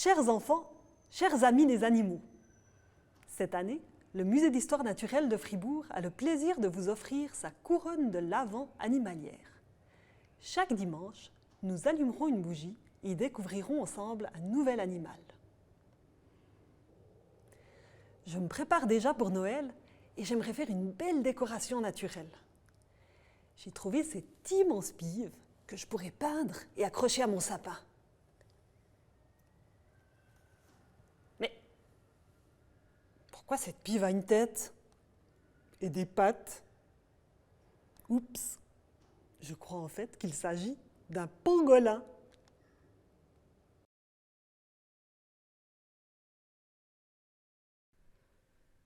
Chers enfants, chers amis des animaux, cette année, le Musée d'histoire naturelle de Fribourg a le plaisir de vous offrir sa couronne de l'Avent animalière. Chaque dimanche, nous allumerons une bougie et découvrirons ensemble un nouvel animal. Je me prépare déjà pour Noël et j'aimerais faire une belle décoration naturelle. J'ai trouvé cette immense pive que je pourrais peindre et accrocher à mon sapin. Mais pourquoi cette pive a une tête et des pattes? Oups, je crois en fait qu'il s'agit d'un pangolin.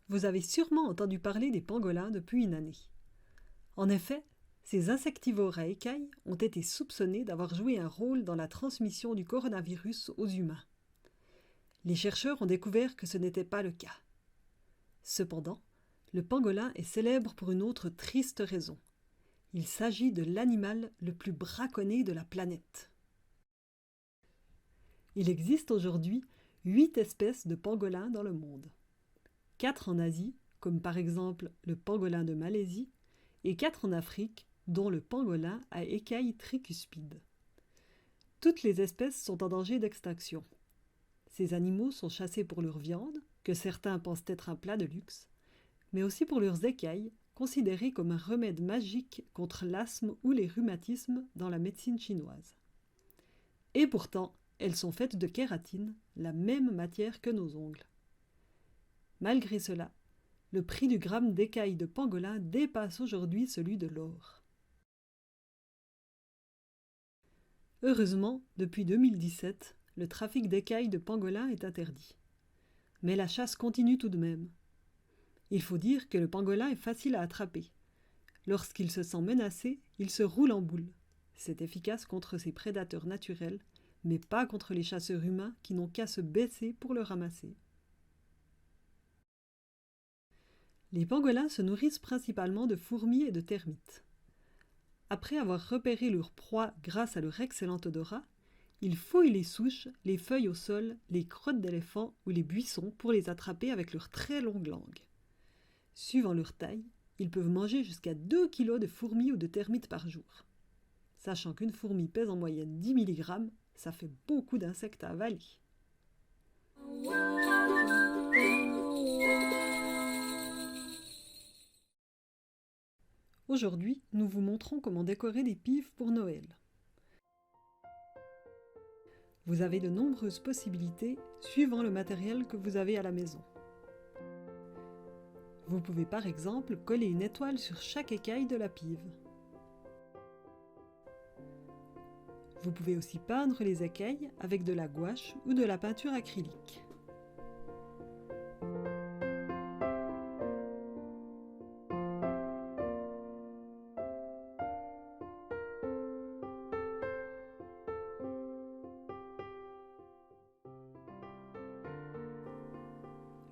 Vous avez sûrement entendu parler des pangolins depuis une année. En effet, ces insectivores à écailles ont été soupçonnés d'avoir joué un rôle dans la transmission du coronavirus aux humains. Les chercheurs ont découvert que ce n'était pas le cas. Cependant, le pangolin est célèbre pour une autre triste raison. Il s'agit de l'animal le plus braconné de la planète. Il existe aujourd'hui 8 espèces de pangolins dans le monde. 4 en Asie, comme par exemple le pangolin de Malaisie, et 4 en Afrique, dont le pangolin à écailles tricuspides. Toutes les espèces sont en danger d'extinction. Ces animaux sont chassés pour leur viande, que certains pensent être un plat de luxe, mais aussi pour leurs écailles, considérées comme un remède magique contre l'asthme ou les rhumatismes dans la médecine chinoise. Et pourtant, elles sont faites de kératine, la même matière que nos ongles. Malgré cela, le prix du gramme d'écailles de pangolin dépasse aujourd'hui celui de l'or. Heureusement, depuis 2017, le trafic d'écailles de pangolin est interdit. Mais la chasse continue tout de même. Il faut dire que le pangolin est facile à attraper. Lorsqu'il se sent menacé, il se roule en boule. C'est efficace contre ses prédateurs naturels, mais pas contre les chasseurs humains qui n'ont qu'à se baisser pour le ramasser. Les pangolins se nourrissent principalement de fourmis et de termites. Après avoir repéré leur proie grâce à leur excellent odorat, ils fouillent les souches, les feuilles au sol, les crottes d'éléphants ou les buissons pour les attraper avec leur très longue langue. Suivant leur taille, ils peuvent manger jusqu'à 2 kg de fourmis ou de termites par jour. Sachant qu'une fourmi pèse en moyenne 10 mg, ça fait beaucoup d'insectes à avaler. Aujourd'hui, nous vous montrons comment décorer des pives pour Noël. Vous avez de nombreuses possibilités suivant le matériel que vous avez à la maison. Vous pouvez par exemple coller une étoile sur chaque écaille de la pive. Vous pouvez aussi peindre les écailles avec de la gouache ou de la peinture acrylique.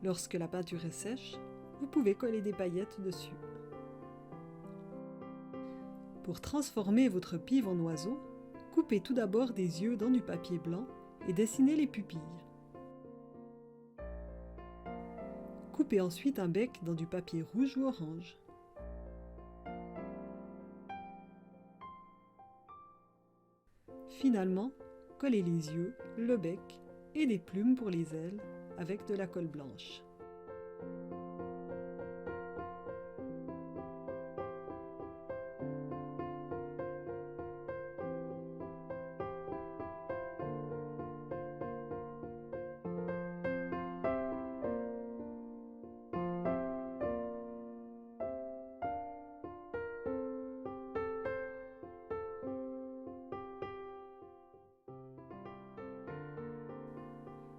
Lorsque la peinture est sèche, vous pouvez coller des paillettes dessus. Pour transformer votre pive en oiseau, coupez tout d'abord des yeux dans du papier blanc et dessinez les pupilles. Coupez ensuite un bec dans du papier rouge ou orange. Finalement, collez les yeux, le bec et des plumes pour les ailes avec de la colle blanche.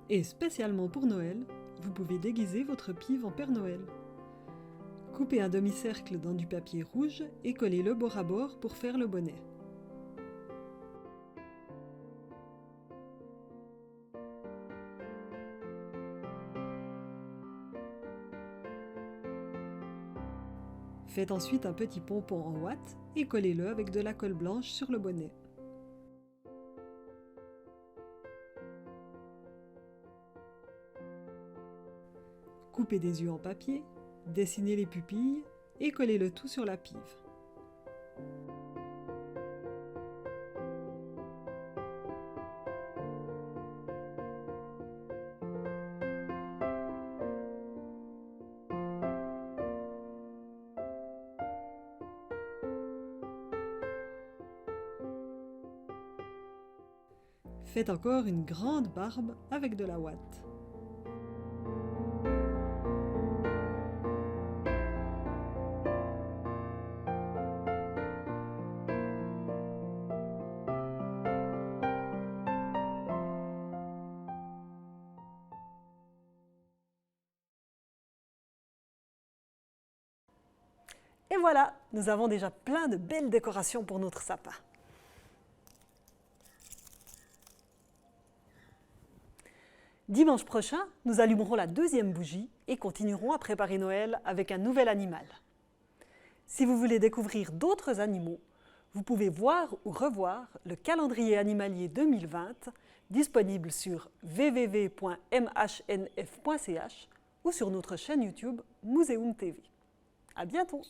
Et spécialement pour Noël, vous pouvez déguiser votre pive en Père Noël. Coupez un demi-cercle dans du papier rouge et collez-le bord à bord pour faire le bonnet. Faites ensuite un petit pompon en ouate et collez-le avec de la colle blanche sur le bonnet. Coupez des yeux en papier, dessinez les pupilles et collez le tout sur la pive. Faites encore une grande barbe avec de la ouate. Et voilà, nous avons déjà plein de belles décorations pour notre sapin. Dimanche prochain, nous allumerons la deuxième bougie et continuerons à préparer Noël avec un nouvel animal. Si vous voulez découvrir d'autres animaux, vous pouvez voir ou revoir le calendrier animalier 2020 disponible sur www.mhnf.ch ou sur notre chaîne YouTube Museum TV. À bientôt!